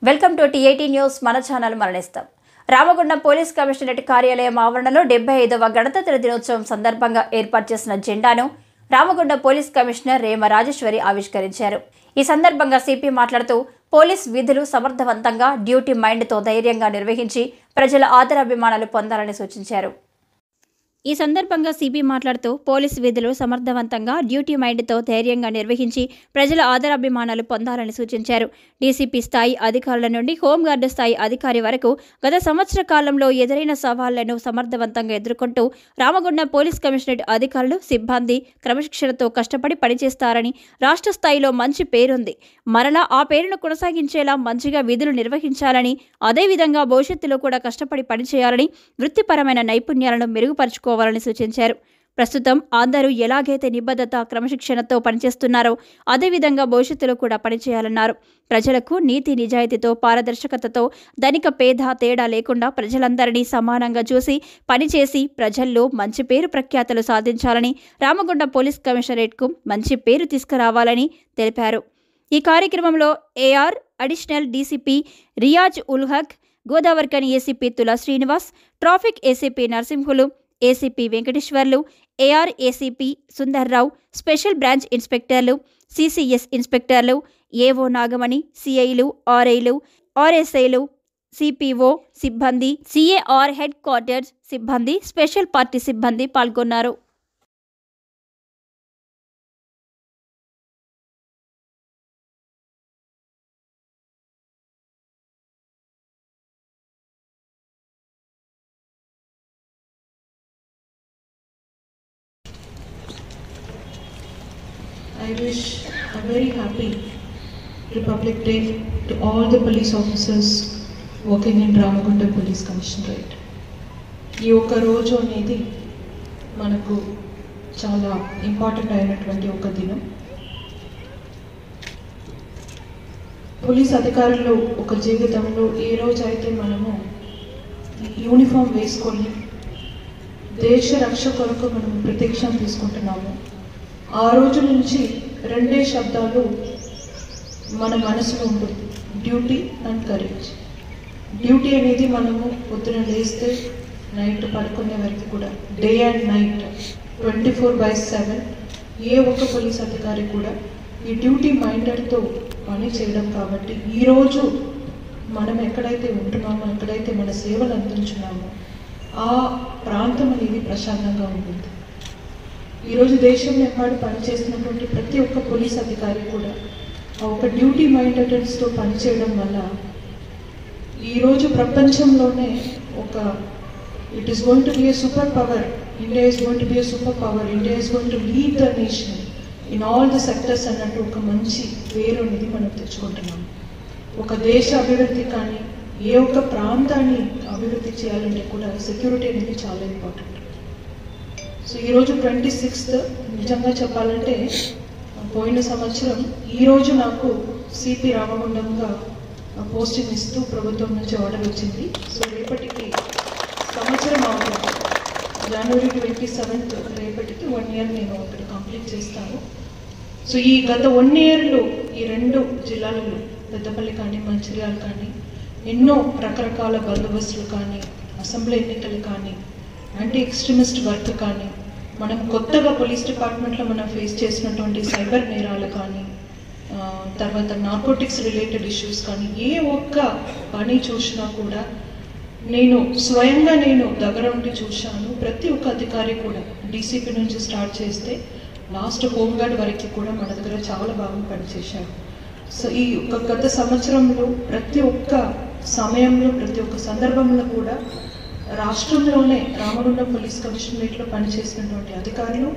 Welcome to టీ18 news. మన channel మరణిస్తాం. రామగుండం పోలీస్ కమిషనరేట్ కార్యాలయం ఆవరణలో 75వ గణతంత్ర దినోత్సవం సందర్భంగా ఏర్పాటు చేసిన జెండాను రామగుండం పోలీస్ కమిషనర్ రేమ రాజేశ్వరి ఆవిష్కరించారు. ఈ సందర్భంగా సిపి మాట్లాడుతూ పోలీస్ విధులు సమర్థవంతంగా డ్యూటీ మైండ్తో ధైర్యంగా నిర్వహించి ప్రజల ఆదరాభిమానాలు పొందాలని సూచించారు. ఈ సందర్భంగా సిపి మాట్లాడుతూ పోలీసు విధులు సమర్థవంతంగా డ్యూటీ మైండ్తో ధైర్యంగా నిర్వహించి ప్రజల ఆదరాభిమానాలు పొందాలని సూచించారు. డీసీపీ స్థాయి అధికారుల నుండి హోంగార్డు స్థాయి అధికారి వరకు గత సంవత్సర కాలంలో ఎదురైన సవాళ్లను సమర్థవంతంగా ఎదుర్కొంటూ రామగుండం పోలీస్ కమిషనరేట్ అధికారులు సిబ్బంది క్రమశిక్షణతో కష్టపడి పనిచేస్తారని, రాష్ట్ర స్థాయిలో మంచి పేరుంది, మరలా ఆ పేరును కొనసాగించేలా మంచిగా విధులు నిర్వహించాలని, అదేవిధంగా భవిష్యత్తులో కూడా కష్టపడి పనిచేయాలని, వృత్తిపరమైన నైపుణ్యాలను మెరుగుపరుచుకోవాలని సూచించారు. ప్రస్తుతం అందరూ ఎలాగైతే నిబద్ధత క్రమశిక్షణతో పనిచేస్తున్నారో అదేవిధంగా భవిష్యత్తులో కూడా పనిచేయాలన్నారు. ప్రజలకు నీతి నిజాయితీతో పారదర్శకతతో ధనిక పేద తేడా లేకుండా ప్రజలందరినీ సమానంగా చూసి పనిచేసి ప్రజల్లో మంచి పేరు ప్రఖ్యాతలు సాధించాలని, రామగుండం పోలీస్ కమిషనరేట్కు మంచి పేరు తీసుకురావాలని తెలిపారు. ఈ కార్యక్రమంలో AR additional DCP Riyaz ul Haq, Godavarikhani ACP Tula Srinivas, traffic ACP Narasimhulu, ACP Venkateswarlu, AR ACP Sundar Rao, special branch ఇన్స్పెక్టర్లు, సిసిఎస్ ఇన్స్పెక్టర్లు, ఏఓ నాగమణి, సిఐలు, ఆర్ఐలు, ఆర్ఎస్ఐలు, సిపిఓ సిబ్బంది, సిఏఆర్ హెడ్ క్వార్టర్స్ సిబ్బంది, స్పెషల్ పార్టీ సిబ్బంది పాల్గొన్నారు. I wish a very happy Republic Day to all the police officers working in Ramagundam Police Commissionerate. ఈ ఒక్క రోజు అనేది మనకు చాలా ఇంపార్టెంట్ అయినటువంటి ఒక దినం. పోలీస్ అధికారులు ఒక జీవితంలో ఏ రోజైతే మనము యూనిఫామ్ వేసుకొని దేశ రక్ష కొరకు మనం ప్రతిక్షణ తీసుకుంటున్నాము, ఆ రోజు నుంచి రెండే శబ్దాలు మన మనసులో ఉంటుంది: డ్యూటీ అండ్ కరేజ్. డ్యూటీ అనేది మనము పొద్దున లేస్తే నైట్ పడుకునే వరకు కూడా, డే అండ్ నైట్ 24/7 ఏ ఒక్క పోలీస్ అధికారి కూడా ఈ డ్యూటీ మైండెడ్తో పని చేయడం. కాబట్టి ఈరోజు మనం ఎక్కడైతే ఉంటున్నామో, ఎక్కడైతే మన సేవలు అందించున్నామో ఆ ప్రాంతం అనేది ప్రశాంతంగా ఉంటుంది. ఈరోజు దేశంలో ఎక్కడ పనిచేస్తున్నటువంటి ప్రతి ఒక్క పోలీస్ అధికారి కూడా ఒక డ్యూటీ మైండెడ్స్తో పనిచేయడం వల్ల ఈరోజు ప్రపంచంలోనే ఒక it is going to be A super power. India is going to be A super power. India is going to lead the nation in all the sectors అన్నట్టు ఒక మంచి పేరు అనేది మనం తెచ్చుకుంటున్నాం. ఒక దేశ అభివృద్ధి కానీ ఏ ఒక్క ప్రాంతాన్ని అభివృద్ధి చేయాలంటే కూడా సెక్యూరిటీ అనేది చాలా ఇంపార్టెంట్. సో ఈరోజు 26th నిజంగా చెప్పాలంటే పోయిన సంవత్సరం ఈరోజు నాకు సిపి రామగుండంగా పోస్టింగ్ ఇస్తూ ప్రభుత్వం నుంచి ఆర్డర్ వచ్చింది. సో రేపటికి సంవత్సరం అవుతుంది. జనవరి 27th రేపటికి 1 year నేను అక్కడ కంప్లీట్ చేస్తాను. సో ఈ గత 1 yearలో ఈ 2 జిల్లాలలో పెద్దపల్లి కానీ మంచిర్యాల కానీ ఎన్నో రకరకాల బందోబస్తులు కానీ, అసెంబ్లీ ఎన్నికలు కానీ, యాంటీ ఎక్స్ట్రీమిస్ట్ వర్క్ కానీ, మనం కొత్తగా పోలీస్ డిపార్ట్మెంట్లో మనం ఫేస్ చేసినటువంటి సైబర్ నేరాలు కానీ, తర్వాత నార్కోటిక్స్ రిలేటెడ్ ఇష్యూస్ కానీ, ఏ ఒక్క పని చూసినా కూడా నేను స్వయంగా దగ్గర ఉండి చూశాను. ప్రతి ఒక్క అధికారి కూడా డీసీపీ నుంచి స్టార్ట్ చేస్తే లాస్ట్ హోంగార్డ్ వరకు కూడా మన దగ్గర చాలా బాగా పనిచేశారు. సో ఈ గత సంవత్సరంలో ప్రతి ఒక్క సమయంలో, ప్రతి ఒక్క సందర్భంలో కూడా రాష్ట్రంలోనే రామగుండం పోలీస్ కమిషనరేట్లో పనిచేసినటువంటి అధికారులు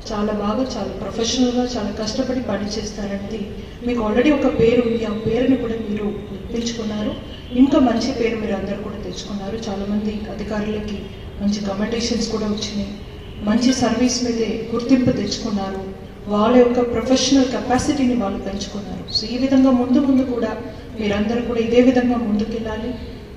చాలా బాగా, చాలా ప్రొఫెషనల్గా, చాలా కష్టపడి పనిచేస్తారనేది మీకు ఆల్రెడీ ఒక పేరు ఉంది. ఆ పేరుని కూడా మీరు పిలుచుకున్నారు. ఇంకా మంచి పేరు మీరు అందరు కూడా తెచ్చుకున్నారు. చాలామంది అధికారులకి మంచి కమెండేషన్స్ కూడా వచ్చినాయి. మంచి సర్వీస్ మీదే గుర్తింపు తెచ్చుకున్నారు. వాళ్ళ యొక్క ప్రొఫెషనల్ కెపాసిటీని వాళ్ళు పెంచుకున్నారు. సో ఈ విధంగా ముందు కూడా మీరందరూ కూడా ఇదే విధంగా ముందుకెళ్ళాలి.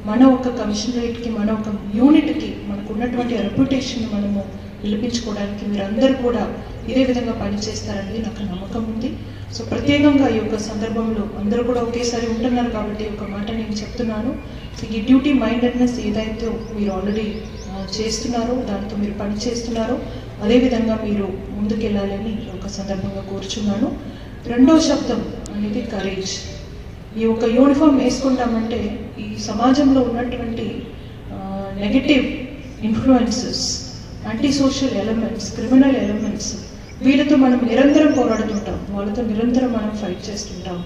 మన ఒక కమిషనరేట్కి, మన ఒక యూనిట్కి మనకు ఉన్నటువంటి రెప్యుటేషన్ మనము నిలిపించుకోవడానికి మీరందరూ కూడా ఇదే విధంగా పనిచేస్తారనేది నాకు నమ్మకం ఉంది. సో ప్రత్యేకంగా ఈ యొక్క సందర్భంలో అందరూ కూడా ఒకేసారి ఉంటున్నారు కాబట్టి ఒక మాట నేను చెప్తున్నాను. సో ఈ డ్యూటీ మైండెడ్నెస్ ఏదైతే మీరు ఆల్రెడీ చేస్తున్నారో, దాంతో మీరు పని చేస్తున్నారో అదేవిధంగా మీరు ముందుకెళ్ళాలని ఒక సందర్భంగా కోరుచున్నాను. రెండో శబ్దం అనేది కరేజ్. ఈ ఒక యూనిఫామ్ వేసుకుంటామంటే ఈ సమాజంలో ఉన్నటువంటి negative influences, anti social elements, criminal elements, వీళ్ళతో మనం నిరంతరం పోరాడుతుంటాం, వాళ్ళతో నిరంతరం మనం ఫైట్ చేస్తుంటాం.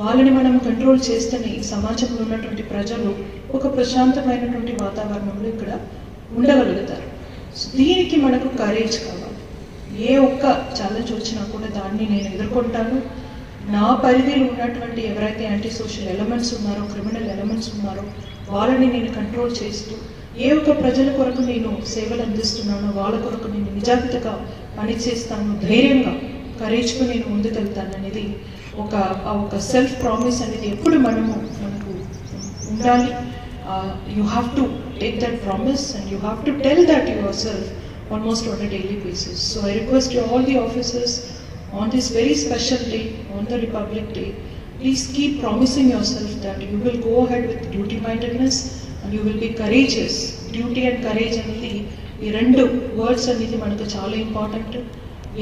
వాళ్ళని మనం కంట్రోల్ చేస్తేనే ఈ సమాజంలో ఉన్నటువంటి ప్రజలు ఒక ప్రశాంతమైనటువంటి వాతావరణంలో ఇక్కడ ఉండగలుగుతారు. దీనికి మనకు కరేజ్ కావాలి. ఏ ఒక్క ఛాలెంజ్ వచ్చినా కూడా దాన్ని నేను ఎదుర్కొంటాను. నా పరిధిలో ఉన్నటువంటి ఎవరైతే యాంటీ సోషల్ ఎలిమెంట్స్ ఉన్నారో, క్రిమినల్ ఎలిమెంట్స్ ఉన్నారో వాళ్ళని నేను కంట్రోల్ చేస్తూ ఏ ఒక్క ప్రజల కొరకు నేను సేవలు అందిస్తున్నానో వాళ్ళ కొరకు నేను నిజాయితీగా పనిచేస్తాను, ధైర్యంగా కరేజ్తో నేను ముందుకెళ్తాను అనేది ఒక సెల్ఫ్ ప్రామిస్ అనేది ఎప్పుడు మనకు ఉండాలి. You have to take that promise and you have to tell that yourself almost on a daily basis. So I request you all the officers on this very special day, on the Republic Day, please keep promising yourself that you will go ahead with duty mindedness and you will be courageous. Duty and courage అనేది ఈ రెండు words అనేది మనకు చాలా important.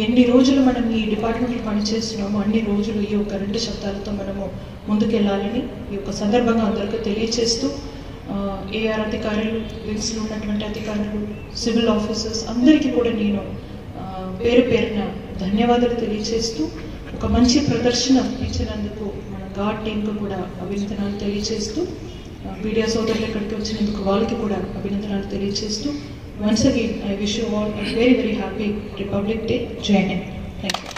ఎన్ని రోజులు మనం ఈ డిపార్ట్మెంట్లో పనిచేస్తున్నామో అన్ని రోజులు ఈ ఒక రెండు శబ్దాలతో మనము ముందుకెళ్ళాలని ఈ యొక్క సందర్భంగా అందరికీ తెలియచేస్తూ ఏఆర్ అధికారులు, వింగ్స్లో ఉన్నటువంటి అధికారులు, సివిల్ ఆఫీసర్స్ అందరికీ కూడా నేను పేరు పేరున ధన్యవాదాలు తెలియచేస్తూ ఒక మంచి ప్రదర్శన ఇచ్చినందుకు మన గార్డ్ టీంకు కూడా అభినందనలు తెలియచేస్తూ, మీడియా సోదరులు ఇక్కడికి వచ్చినందుకు వాళ్ళకి కూడా అభినందనలు తెలియచేస్తూ, once again I wish you all a very very happy Republic Day. Jai Hind. Thank you.